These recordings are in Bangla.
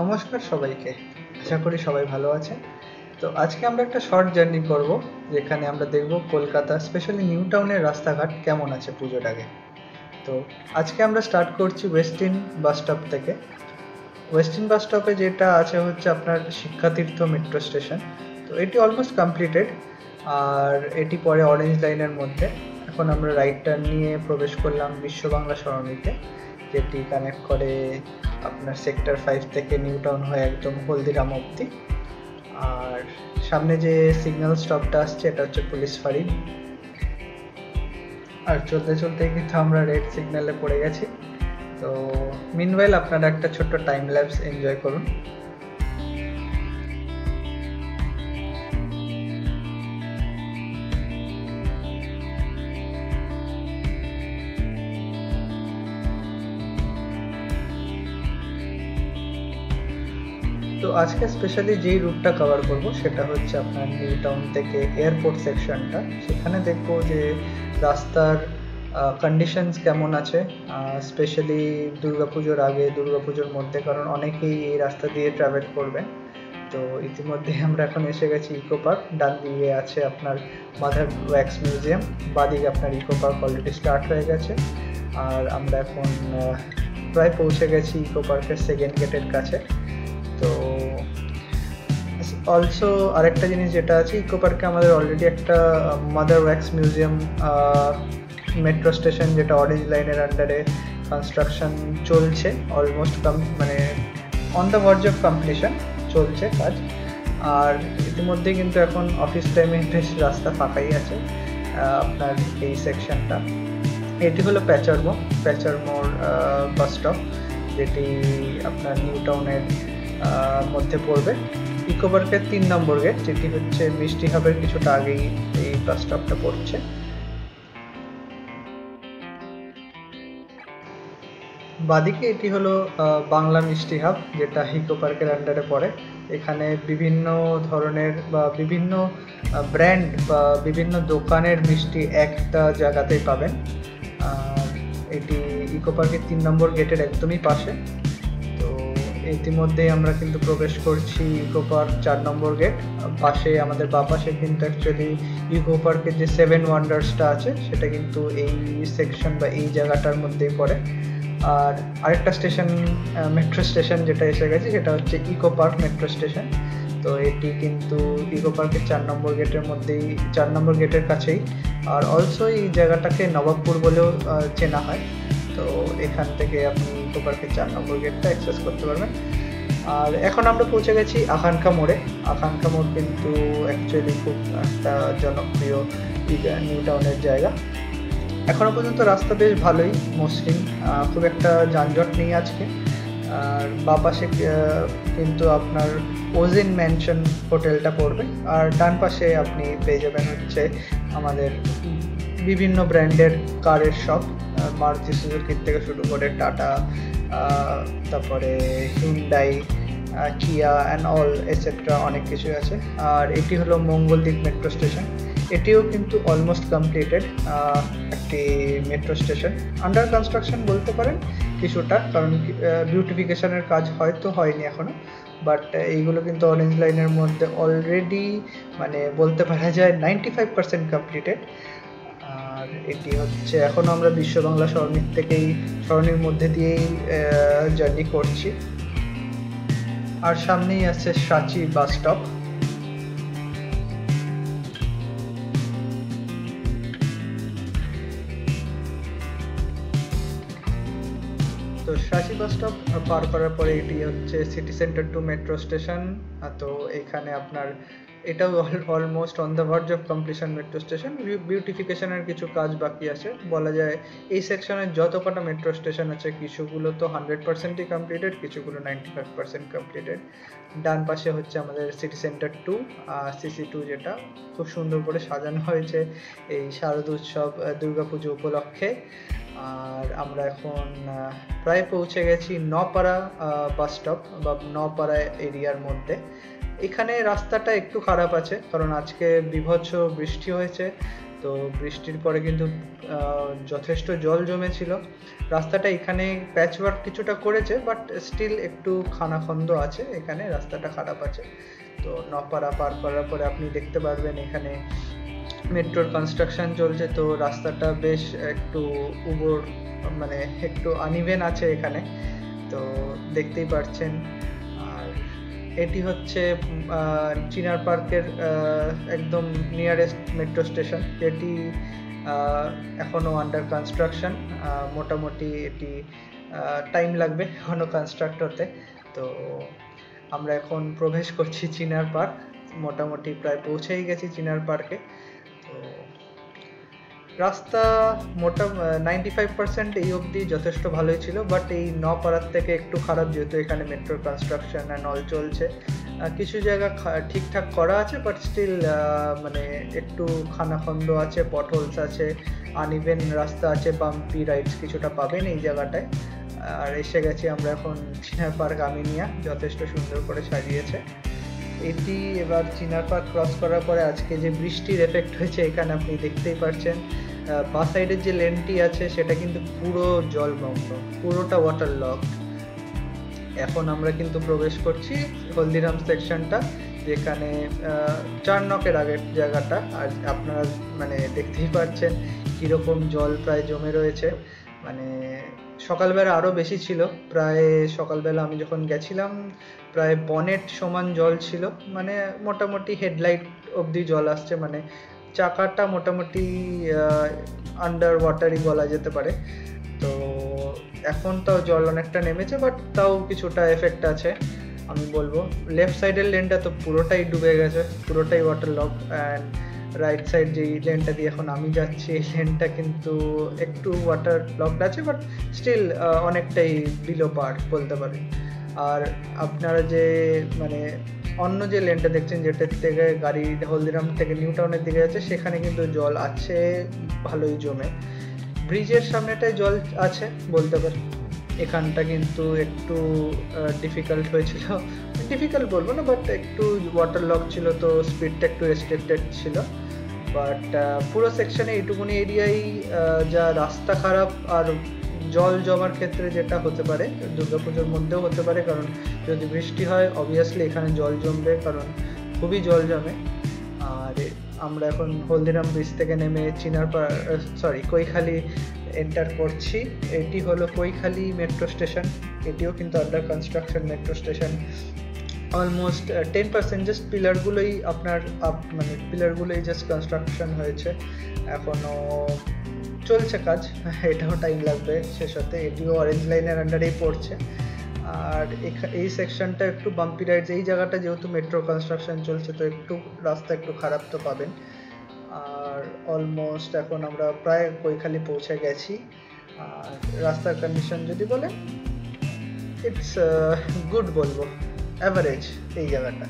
নমস্কার সবাইকে, আশা করি সবাই ভালো আছেন। তো আজকে আমরা একটা শর্ট জার্নি করব, যেখানে আমরা দেখব কলকাতা স্পেশালি নিউ টাউনের রাস্তাঘাট কেমন আছে পুজোর আগে। তো আজকে আমরা স্টার্ট করছি ওয়েস্টিন বাস স্টপ থেকে। ওয়েস্টিন বাস স্টপে যেটা আছে হচ্ছে আপনার শিক্ষাতীর্থ মেট্রো স্টেশন। তো এটি অলমোস্ট কমপ্লিটেড, আর এটি পরে অরেঞ্জ লাইনের মধ্যে। এখন আমরা রাইট টার্ন নিয়ে প্রবেশ করলাম বিশ্ব বাংলা সরণিতে, যেটি কানেক্ট করে আপনার সেক্টর 5 থেকে নিউ টাউন হয়ে একদম হলদিরাম অবধি। আর সামনে যে সিগন্যাল স্টপটা আসছে এটা হচ্ছে পুলিশ ফাঁড়ি। আর চলতে চলতে কিন্তু আমরা রেড সিগন্যালে পড়ে গেছি। তো মিনওয়াইল আপনারা একটা ছোট্ট টাইম ল্যাপস এনজয় করুন। তো আজকে স্পেশালি যেই রুটটা কভার করব সেটা হচ্ছে আপনার নিউ টাউন থেকে এয়ারপোর্ট সেকশনটা। সেখানে দেখব যে রাস্তার কন্ডিশনস কেমন আছে, স্পেশালি দুর্গাপুজোর আগে, দুর্গাপুজোর মধ্যে, কারণ অনেকেই এই রাস্তা দিয়ে ট্রাভেল করবেন। তো ইতিমধ্যে আমরা এখন এসে গেছি ইকো পার্ক। ডান দিকে আছে আপনার মাদার ওয়্যাক্স মিউজিয়াম, বাদিকে আপনার ইকো পার্ক অলরেডি স্টার্ট হয়ে গেছে। আর আমরা এখন প্রায় পৌঁছে গেছি ইকো পার্কের সেকেন্ড গেটের কাছে। তো অলসো আরেকটা জিনিস যেটা আছে, ইকো পার্কে আমাদের অলরেডি একটা mother wax museum metro station, যেটা অরেঞ্জ লাইনের আন্ডারে কনস্ট্রাকশন চলছে, অলমোস্ট মানে on the verge of completion চলছে কাজ। আর ইতিমধ্যে কিন্তু এখন অফিস টাইমে বেশ রাস্তা ফাঁকাই আছে আপনার এই সেকশনটা। এটি হলো প্যাচার মোড় বাস স্টপ, যেটি আপনার নিউ টাউনের মধ্যে পড়বে। ইকো পার্কের 3 নম্বর গেট, যেটি হচ্ছে মিষ্টি হাবের কিছুটা আগেই এই বাস স্টপটা পড়ছে। বাদিকে এটি হলো বাংলা মিষ্টি হাব, যেটা ইকো পার্কের আন্ডারে পড়ে। এখানে বিভিন্ন ধরনের বা বিভিন্ন ব্র্যান্ড বা বিভিন্ন দোকানের মিষ্টি একটা জায়গাতেই পাবেন। এটি ইকো পার্কের 3 নম্বর গেটের একদমই পাশে। তো ইতিমধ্যেই আমরা কিন্তু প্রবেশ করছি ইকো পার্ক 4 নম্বর গেট। পাশে আমাদের বাঁ পাশে কিন্তু অ্যাকচুয়ালি ইকো পার্কের যে 7 ওয়ান্ডার্সটা আছে সেটা কিন্তু এই সেকশন বা এই জায়গাটার মধ্যেই পড়ে। আর আরেকটা স্টেশন, মেট্রো স্টেশন যেটা এসে গেছে, সেটা হচ্ছে ইকো পার্ক মেট্রো স্টেশন। তো এটি কিন্তু ইকো পার্কের 4 নম্বর গেটের মধ্যেই, 4 নম্বর গেটের কাছেই। আর অলসো এই জায়গাটাকে নবাবপুর বলেও চেনা হয়। তো এখান থেকে আপনি ইকো পার্কের 4 নম্বর গেটটা অ্যাক্সেস করতে পারবেন। আর এখন আমরা পৌঁছে গেছি আকাঙ্ক্ষা মোড়ে। আকাঙ্ক্ষা মোড় কিন্তু অ্যাকচুয়ালি খুব একটা জনপ্রিয় নিউ টাউনের জায়গা। এখনো পর্যন্ত রাস্তা বেশ ভালোই মসৃণ, খুব একটা যানজট নেই আজকে। আর বাঁ পাশে কিন্তু আপনার ওজেন ম্যানশন হোটেলটা পড়বে। আর ডান পাশে আপনি পেয়ে যাবেন হচ্ছে আমাদের বিভিন্ন ব্র্যান্ডের কারের শপ, মারুতি সুজুকির থেকে শুরু করে টাটা, তারপরে হিউন্ডাই, কিয়া অ্যান্ড অল এটসেট্রা, অনেক কিছু আছে। আর এটি হলো মঙ্গলদ্বীপ মেট্রো স্টেশন। এটিও কিন্তু অলমোস্ট কমপ্লিটেড একটি মেট্রো স্টেশন। আন্ডার কনস্ট্রাকশন বলতে পারেন কিছুটা, কারণ বিউটিফিকেশনের কাজ হয়তো হয়নি এখনও, বাট এইগুলো কিন্তু অরেঞ্জ লাইনের মধ্যে অলরেডি মানে বলতে পারা যায় 95% কমপ্লিটেড। আর এটি হচ্ছে এখনও আমরা বিশ্ব বাংলা সরণির মধ্যে দিয়েই জার্নি করছি। আর সামনেই আছে সাঁচি বাস স্টপ। তো সাঁচি বাস স্টপ পার করার পরে এটি হচ্ছে সিটি সেন্টার 2 মেট্রো স্টেশন। তো এখানে আপনার এটাও almost on the verge of completion metro station. বিউটিফিকেশনের কিছু কাজ বাকি আছে বলা যায়। এই সেকশনের যত কটা মেট্রো স্টেশন আছে কিছুগুলো তো 100%ই কমপ্লিটেড, কিছুগুলো 95% কমপ্লিটেড। ডান পাশে হচ্ছে আমাদের সিটি সেন্টার 2 CC2, যেটা খুব সুন্দর করে সাজানো হয়েছে এই শারদ উৎসব দুর্গাপুজো উপলক্ষে। আর আমরা এখন প্রায় পৌঁছে গেছি নপাড়া বাস স্টপ বা নপাড়া এরিয়ার মধ্যে। এখানে রাস্তাটা একটু খারাপ আছে কারণ আজকে বীভৎস বৃষ্টি হয়েছে, তো বৃষ্টির পরে কিন্তু যথেষ্ট জল জমেছিল। রাস্তাটা এখানে প্যাচওয়ার্ক কিছুটা করেছে, বাট স্টিল একটু খানাখন্দ আছে, এখানে রাস্তাটা খারাপ আছে। তো নপাড়া পার করার পরে আপনি দেখতে পারবেন এখানে মেট্রোর কনস্ট্রাকশন চলছে, তো রাস্তাটা বেশ একটু উবর মানে একটু আনইভেন আছে এখানে, তো দেখতেই পাচ্ছেন। আর এটি হচ্ছে চিনার পার্কের একদম নিয়ারেস্ট মেট্রো স্টেশন, যেটি এখনো আন্ডার কনস্ট্রাকশন। মোটামুটি এটি টাইম লাগবে এখনো কনস্ট্রাক্ট হতে। তো আমরা এখন প্রবেশ করছি চিনার পার্ক, মোটামুটি প্রায় পৌঁছেই গেছি চিনার পার্কে। তো রাস্তা 95% এই অবধি যথেষ্ট ভালোই ছিল, বাট এই নপাড়ার থেকে একটু খারাপ, যেহেতু এখানে মেট্রোর কনস্ট্রাকশন অ্যান্ড অল চলছে। কিছু জায়গা ঠিকঠাক করা আছে, বাট স্টিল মানে একটু খানাখন্দ আছে, পটহোলস আছে, আনইভেন রাস্তা আছে, বাম্পি রাইডস কিছুটা পাবেন এই জায়গাটায়। আর এসে গেছি আমরা এখন চিনার পার্ক আমিনিয়া, যথেষ্ট সুন্দর করে সাজিয়েছে এটি। এবার চিনার পার্ক ক্রস করার পরে আজকে যে বৃষ্টির এফেক্ট হয়েছে এখানে আপনি দেখতেই পাচ্ছেন, বাঁ সাইডের যে লেনটি আছে সেটা কিন্তু পুরো জলমগ্ন, পুরোটা ওয়াটার লক। এখন আমরা কিন্তু প্রবেশ করছি হলদিরাম সেকশনটা, যেখানে 4 নকের আগের জায়গাটা। আর আপনারা মানে দেখতেই পাচ্ছেন কীরকম জল প্রায় জমে রয়েছে। মানে সকালবেলা আরও বেশি ছিল, প্রায় সকালবেলা আমি যখন গেছিলাম প্রায় বনেট সমান জল ছিল, মানে মোটামুটি হেডলাইট অবধি জল আসছে, মানে চাকাটা মোটামুটি আন্ডার ওয়াটারই বলা যেতে পারে। তো এখন তাও জল অনেকটা নেমেছে, বাট তাও কিছুটা এফেক্ট আছে আমি বলবো। লেফট সাইডের লেনটা তো পুরোটাই ডুবে গেছে, পুরোটাই water lock. And right side যেই লেনটা দিয়ে এখন আমি যাচ্ছি এই লেনটা কিন্তু একটু ওয়াটার লকড আছে, বাট স্টিল অনেকটাই বিলো পার বলতে পারেন। আর আপনারা যে মানে অন্য যে লেনটা দেখছেন যেটার থেকে গাড়ি হলদিরাম থেকে নিউ টাউনের দিকে যাচ্ছে, সেখানে কিন্তু জল আছে ভালোই জমে। ব্রিজের সামনেটায় জল আছে বলতে পারি, এখানটা কিন্তু একটু ডিফিকাল্ট হয়েছিল, ডিফিকাল্ট বলবো না, বাট একটু ওয়াটার লক ছিল, তো স্পিডটা একটু রেস্ট্রিক্টেড ছিল। বাট পুরো সেকশনে এইটুকুনি এরিয়াই যা রাস্তা খারাপ আর জল জমার ক্ষেত্রে যেটা হতে পারে, দুর্গাপুজোর মধ্যেও হতে পারে, কারণ যদি বৃষ্টি হয় অবভিয়াসলি এখানে জল জমবে, কারণ খুবই জল জমে। আর আমরা এখন হলদিরাম ব্রিজ থেকে নেমে কৈখালি এন্টার করছি। এটি হলো কৈখালি মেট্রো স্টেশন, এটিও কিন্তু under construction metro station. Almost 10% just পিলারগুলোই আপনার মানে পিলারগুলোই জাস্ট কনস্ট্রাকশন হয়েছে, এখনও চলছে কাজ, এটাও টাইম লাগবে শেষ হতে। এটিও অরেঞ্জ লাইনের আন্ডারেই পড়ছে। আর এই সেকশনটা একটু বাম্পি রাইডস, এই জায়গাটা যেহেতু মেট্রো কনস্ট্রাকশন চলছে তো একটু রাস্তা একটু খারাপ তো পাবেন। আর অলমোস্ট এখন আমরা প্রায় কৈখালি পৌঁছে গেছি। আর রাস্তার কন্ডিশন যদি বলেন ইটস গুড বলবো, অ্যাভারেজ এই জায়গাটা।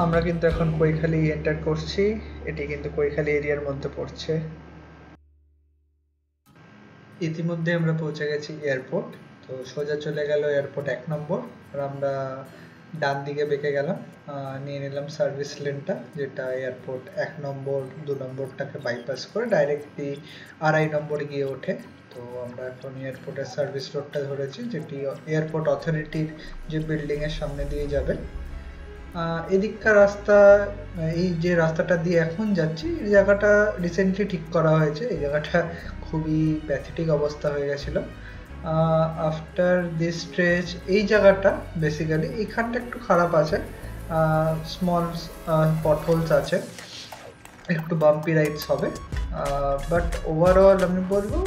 আমরা কিন্তু এখন কৈখালি এন্টার করছি, এটি কিন্তু কৈখালি এরিয়ার মধ্যে পড়ছে। ইতিমধ্যে আমরা পৌঁছে গেছি এয়ারপোর্ট, তো সোজা চলে গেল এয়ারপোর্ট 1 নম্বর। আর আমরা ডান দিকে বেঁকে গেলাম, নিয়ে নিলাম সার্ভিস লেনটা, যেটা এয়ারপোর্ট 1 নম্বর 2 নম্বরটাকে বাইপাস করে ডাইরেক্টলি 2.5 নম্বরে গিয়ে ওঠে। তো আমরা এখন এয়ারপোর্টের সার্ভিস রোডটা ধরেছি, যেটি এয়ারপোর্ট অথরিটির যে বিল্ডিংয়ের সামনে দিয়ে যাবে। এদিককার রাস্তা, এই যে রাস্তাটা দিয়ে এখন যাচ্ছি, এই জায়গাটা রিসেন্টলি ঠিক করা হয়েছে। এই জায়গাটা খুবই প্যাথেটিক অবস্থা হয়ে গেছিলো, আফটার দিস স্ট্রেচ এই জায়গাটা বেসিক্যালি এইখানটা একটু খারাপ আছে, স্মল পটহোলস আছে, একটু বাম্পি রাইডস হবে, বাট ওভারঅল আমি বলবো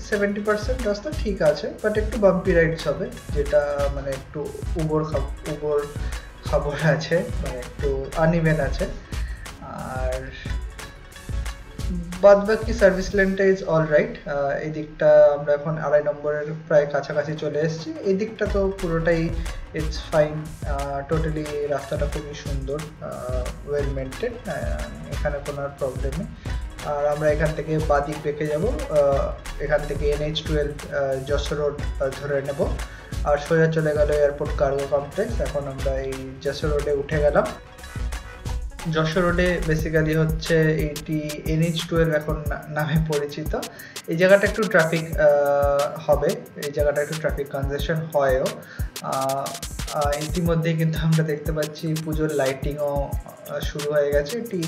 70% রাস্তা ঠিক আছে, বাট একটু বাম্পি রাইডস হবে, যেটা মানে একটু উবড় খাবড় আছে, মানে একটু আনইভেন আছে। আর বাদ বাকি সার্ভিস লেনটা ইজ অল রাইট। এই দিকটা আমরা এখন 2.5 নম্বরের প্রায় কাছাকাছি চলে এসেছি, এই দিকটা তো পুরোটাই ইটস ফাইন, টোটালি রাস্তাটা খুবই সুন্দর, ওয়েল মেনটেন, এখানে কোনো প্রবলেম নেই। আর আমরা এখান থেকে বাদিক বেঁকে যাব, এখান থেকে NH12 যশোর রোড ধরে নেব, আর সোজা চলে গেল এয়ারপোর্ট কার্গো কমপ্লেক্স। এখন আমরা এই যশোর রোডে উঠে গেলাম। যশোর রোডে বেসিক্যালি হচ্ছে এইটি NH12 এখন নামে পরিচিত। এই জায়গাটা একটু ট্রাফিক হবে, এই জায়গাটা একটু ট্রাফিক কনজেশন হয়ও। ইতিমধ্যেই কিন্তু আমরা দেখতে পাচ্ছি পুজোর লাইটিংও শুরু হয়ে গেছে। এটি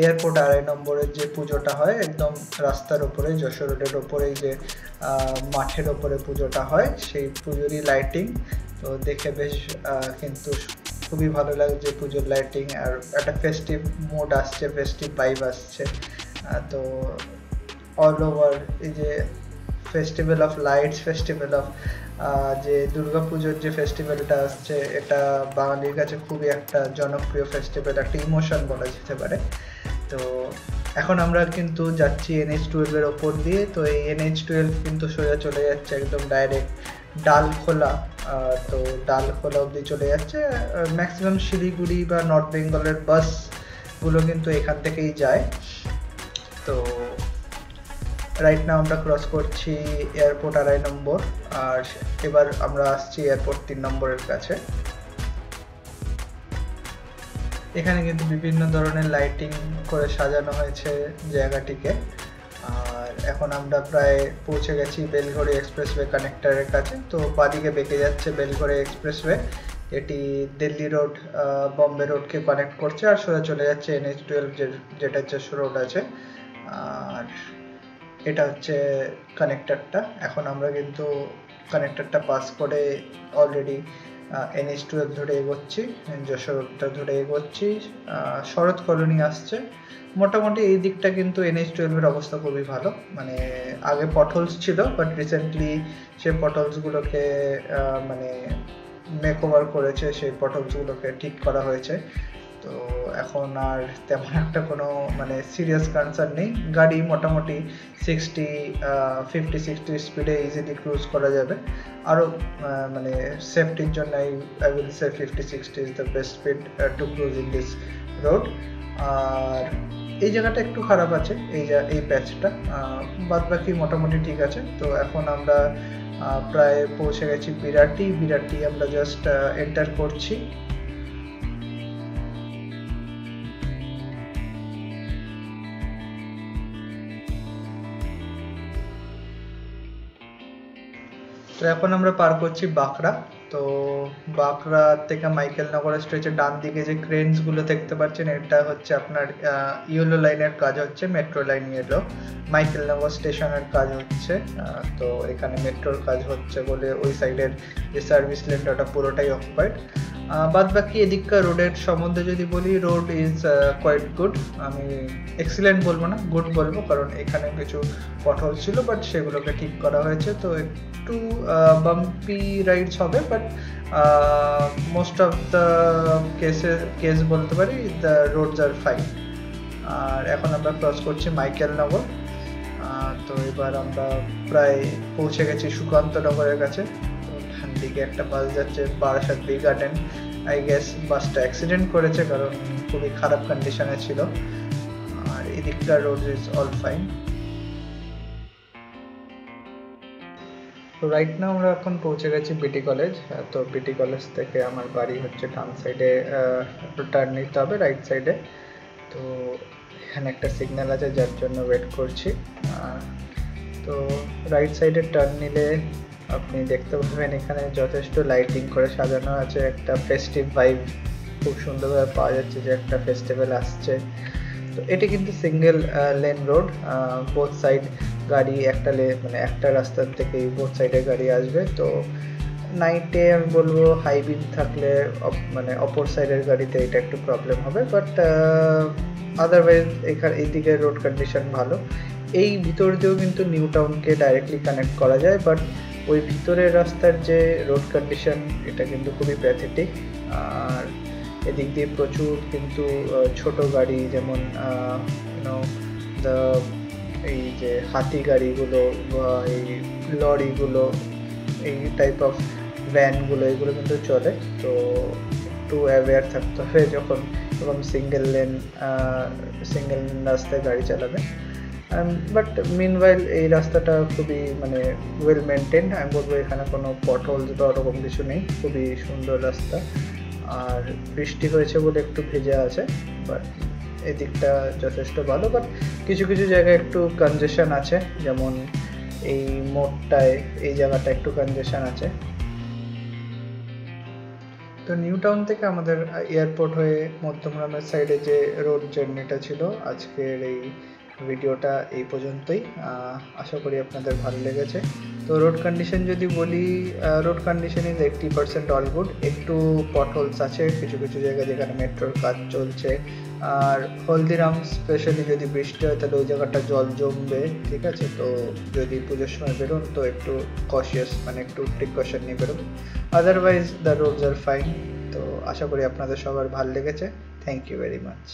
এয়ারপোর্ট 2.5 নম্বরের যে পুজোটা হয় একদম রাস্তার ওপরে, যশোর রোডের ওপরেই যে মাঠের ওপরে পুজোটা হয়, সেই পুজোরই লাইটিং। তো দেখে বেশ কিন্তু খুবই ভালো লাগছে পুজোর লাইটিং, আর একটা ফেস্টিভ মুড আসছে, ফেস্টিভ ভাইব আসছে। তো অল ওভার এই যে festival of lights, festival of যে দুর্গাপুজোর যে ফেস্টিভ্যালটা আসছে, এটা বাঙালির কাছে খুবই একটা জনপ্রিয় ফেস্টিভ্যাল, একটা ইমোশন বলা যেতে পারে। তো এখন আমরা কিন্তু যাচ্ছি NH12 এর ওপর দিয়ে। তো এই NH12 কিন্তু সোজা চলে যাচ্ছে একদম ডাইরেক্ট ডালখোলা, তো ডালখোলা অবধি চলে যাচ্ছে। ম্যাক্সিমাম শিলিগুড়ি বা নর্থ বেঙ্গলের বাসগুলো কিন্তু এখান থেকেই যায়। তো রাইট নাও আমরা ক্রস করছি এয়ারপোর্ট 2.5 নম্বর, আর এবার আমরা আসছি এয়ারপোর্ট 3 নম্বরের কাছে। এখানে কিন্তু বিভিন্ন ধরনের লাইটিং করে সাজানো হয়েছে জায়গাটিকে। আর এখন আমরা প্রায় পৌঁছে গেছি বেলঘড়ি এক্সপ্রেসওয়ে কানেক্টরের কাছে। তো বাদিকে বেঁকে যাচ্ছে বেলঘড়ি এক্সপ্রেসওয়ে, এটি দিল্লি রোড বম্বে রোডকে কানেক্ট করছে, আর সোজা চলে যাচ্ছে NH12 যেটা যশোর রোড আছে। আর এটা হচ্ছে কানেক্টরটা। এখন আমরা কিন্তু কানেক্টরটা পাস করে অলরেডি NH12 ধরে এগোচ্ছি, যশোর রোডটা ধরে এগোচ্ছি, শরৎ কলোনি আসছে। মোটামুটি এই দিকটা কিন্তু NH12 এর অবস্থা খুবই ভালো, মানে আগে পটহোলস ছিল, বাট রিসেন্টলি সেই পটহোলসগুলোকে মানে মেকওভার করেছে, সেই পটহোলসগুলোকে ঠিক করা হয়েছে। তো এখন আর তেমন একটা কোনো মানে সিরিয়াস কনসার্ন নেই, গাড়ি মোটামুটি 50-60 স্পিডে ইজিলি ক্রুজ করা যাবে। আরও মানে সেফটির জন্য I will say 50-60 is the best speed to cruise in this road. আর এই জায়গাটা একটু খারাপ আছে, এই প্যাচটা, বাদ বাকি মোটামুটি ঠিক আছে। তো এখন আমরা প্রায় পৌঁছে গেছি বিরাটি আমরা জাস্ট এন্টার করছি। তো এখন আমরা পার করছি বাঁকড়া। তো বাঁকড়া থেকে মাইকেলনগর স্ট্রেচের ডান দিকে যে ক্রেনস গুলো দেখতে পাচ্ছেন, এটা হচ্ছে আপনার ইয়েলো লাইনের কাজ হচ্ছে, মেট্রো লাইন ইয়েলো। মাইকেলনগর স্টেশনের কাজ হচ্ছে, তো এখানে মেট্রোর কাজ হচ্ছে বলে ওই সাইডের যে সার্ভিস লেনটা ওটা পুরোটাই অকুপাইড। বাদ বাকি এদিককার রোডের সম্বন্ধে যদি বলি, রোড ইজ কোয়াইট গুড। আমি এক্সিলেন্ট বলবো না, গুড বলবো, কারণ এখানে কিছু পটহোল ছিল, বাট সেগুলোকে ঠিক করা হয়েছে। তো একটু বাম্পি রাইডস হবে, but most of the case বলতে পারি দ্য রোডস আর ফাইন। আর এখন আমরা ক্রস করছি মাইকেলনগর। তো এবার আমরা প্রায় পৌঁছে গেছি সুকান্তনগরের কাছে। তো ডান দিকে একটা বাস যাচ্ছে Barasat B garden, I guess বাসটা অ্যাক্সিডেন্ট করেছে, কারণ খুবই খারাপ কন্ডিশনে ছিল। আর এদিকটা রোড ইজ অল ফাইন। তো রাইট নাও আমরা এখন পৌঁছে গেছি বিটি কলেজ। তো বিটি কলেজ থেকে আমার বাড়ি হচ্ছে ডান সাইডে, টার্ন নিতে হবে রাইট সাইডে। তো এখানে একটা সিগন্যাল আছে যার জন্য ওয়েট করছি। তো রাইট সাইডে টার্ন নিলে আপনি দেখতে পাবেন এখানে যথেষ্ট লাইটিং করে সাজানো আছে, একটা ফেস্টিভ ভাইব খুব সুন্দরভাবে পাওয়া যাচ্ছে যে একটা ফেস্টিভ্যাল আসছে। তো এটি কিন্তু single lane road, both side গাড়ি একটা মানে একটা রাস্তার থেকেই বোথ সাইডে গাড়ি আসবে। তো নাইটে আমি বলবো হাই বিম থাকলে মানে অপর সাইডের গাড়িতে এটা একটু প্রবলেম হবে, বাট আদারওয়াইজ এখানে এইদিকে রোড কন্ডিশন ভালো। এই ভিতর দিয়েও কিন্তু নিউ টাউনকে ডাইরেক্টলি কানেক্ট করা যায়, বাট ওই ভিতরের রাস্তার যে রোড কন্ডিশন এটা কিন্তু খুবই প্যাথেটিক। আর এদিক দিয়ে প্রচুর কিন্তু ছোট গাড়ি, যেমন এই যে হাতি গাড়িগুলো বা এই লরিগুলো, এই টাইপ অফ ভ্যানগুলো, এগুলো কিন্তু চলে। তো একটু অ্যাওয়্যার থাকতে হবে যখন সিঙ্গেল লেন রাস্তায় গাড়ি চালাবে। বাট মিনওয়াইল এই রাস্তাটা খুবই মানে ওয়েল মেনটেন্ড, আমি বলবো এখানে কোনো পটহোলস বা ওরকম কিছু নেই, খুবই সুন্দর রাস্তা। আর বৃষ্টি হয়েছে বলে একটু ভেজা আছে, বাট এদিকটা যথেষ্ট ভালো। বাট কিছু কিছু জায়গায় একটু কনজেশন আছে, যেমন এই মোড়টায় এই জায়গাটা একটু কনজেশন আছে। তো নিউ টাউন থেকে আমাদের এয়ারপোর্ট হয়ে মধ্যমগ্রামের সাইডে যে রোড জার্নিটা ছিল, আজকের এই ভিডিওটা এই পর্যন্তই। আশা করি আপনাদের ভালো লেগেছে। তো রোড কন্ডিশন যদি বলি, road condition is 80% all good. একটু পটহোলস আছে কিছু কিছু জায়গায় যেখানে মেট্রোর কাজ চলছে। আর হলদিরাম স্পেশালি যদি বৃষ্টি হয় তাহলে ওই জায়গাটা জল জমবে, ঠিক আছে। তো যদি পুজোর সময় বেরোন তো একটু কশিয়াস, মানে একটু প্রিকশন নিয়ে বেরোন। Otherwise the roads are fine. তো আশা করি আপনাদের সবার ভালো লেগেছে। Thank you very much.